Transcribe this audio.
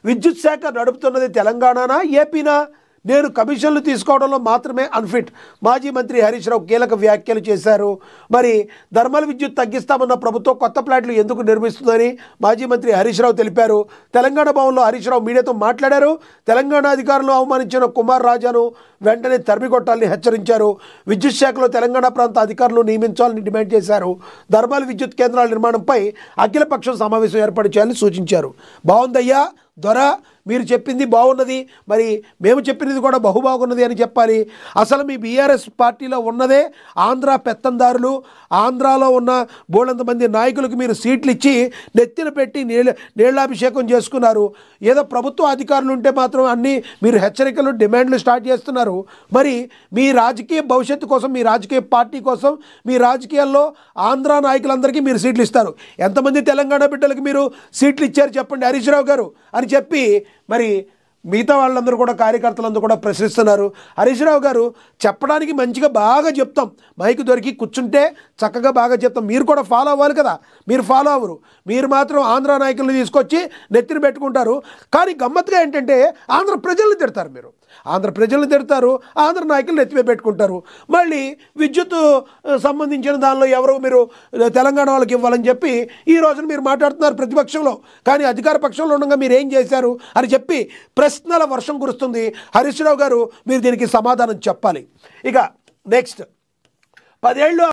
విద్యుత్ శాఖ నడుపుతున్నది తెలంగాణనా ఏపీనా? నేను కమిషన్లు తీసుకోవడంలో మాత్రమే అన్ఫిట్. మాజీ మంత్రి హరీష్ రావు కీలక వ్యాఖ్యలు చేశారు. మరి థర్మల్ విద్యుత్ తగ్గిస్తామన్న ప్రభుత్వం కొత్త ప్లాంట్లు ఎందుకు నిర్మిస్తుందని మాజీ మంత్రి హరీష్ రావు తెలిపారు. తెలంగాణ భవన్లో హరీష్ రావు మీడియాతో మాట్లాడారు. తెలంగాణ అధికారులు అవమానించిన కుమార్ రాజాను వెంటనే తరిమికొట్టాలని హెచ్చరించారు. విద్యుత్ శాఖలో తెలంగాణ ప్రాంత అధికారులు నియమించాలని డిమాండ్ చేశారు. థర్మల్ విద్యుత్ కేంద్రాల నిర్మాణంపై అఖిలపక్షం సమావేశం ఏర్పాటు చేయాలని సూచించారు. బాగుందయ్యా దొర, మీరు చెప్పింది బాగున్నది, మరి మేము చెప్పినది కూడా బాగున్నది అని చెప్పాలి. అసలు మీ బీఆర్ఎస్ పార్టీలో ఉన్నదే ఆంధ్ర పెత్తందారులు. ఆంధ్రాలో ఉన్న బోళంతమంది నాయకులకు మీరు సీట్లు ఇచ్చి నెత్తిన పెట్టి నీళ్ళాభిషేకం చేసుకున్నారు. ఏదో ప్రభుత్వ అధికారులు ఉంటే మాత్రం అన్నీ మీరు హెచ్చరికలు డిమాండ్లు స్టార్ట్ చేస్తున్నారు. మరి మీ రాజకీయ భవిష్యత్తు కోసం, మీ రాజకీయ పార్టీ కోసం, మీ రాజకీయాల్లో ఆంధ్ర నాయకులందరికీ మీరు సీట్లు ఇస్తారు. ఎంతమంది తెలంగాణ బిడ్డలకు మీరు సీట్లు ఇచ్చారు చెప్పండి హరీష్ రావు గారు అని చెప్పి మరి మిగతా వాళ్ళందరూ కూడా కార్యకర్తలందరూ కూడా ప్రశ్నిస్తున్నారు. హరీష్ రావు గారు చెప్పడానికి మంచిగా బాగా చెప్తాం, మైకు దొరికి కూర్చుంటే చక్కగా బాగా చెప్తాం. మీరు కూడా ఫాలో అవ్వాలి కదా, మీరు ఫాలో అవ్వరు. మీరు మాత్రం ఆంధ్ర నాయకులను తీసుకొచ్చి నెత్తిన పెట్టుకుంటారు. కానీ గమ్మత్తుగా ఏంటంటే ఆంధ్ర ప్రజలను తిడతారు. మీరు ఆంధ్ర ప్రజలను తిడతారు, ఆంధ్ర నాయకులు నెత్తిమే పెట్టుకుంటారు. మళ్ళీ విద్యుత్ సంబంధించిన దానిలో ఎవరు మీరు తెలంగాణ వాళ్ళకి ఇవ్వాలని చెప్పి ఈ రోజున మీరు మాట్లాడుతున్నారు ప్రతిపక్షంలో. కానీ అధికార పక్షంలో ఉండగా మీరు ఏం చేశారు అని చెప్పి ప్రశ్నల వర్షం కురుస్తుంది. హరీష్ రావు గారు మీరు దీనికి సమాధానం చెప్పాలి. ఇక నెక్స్ట్ 10 ఏళ్ళు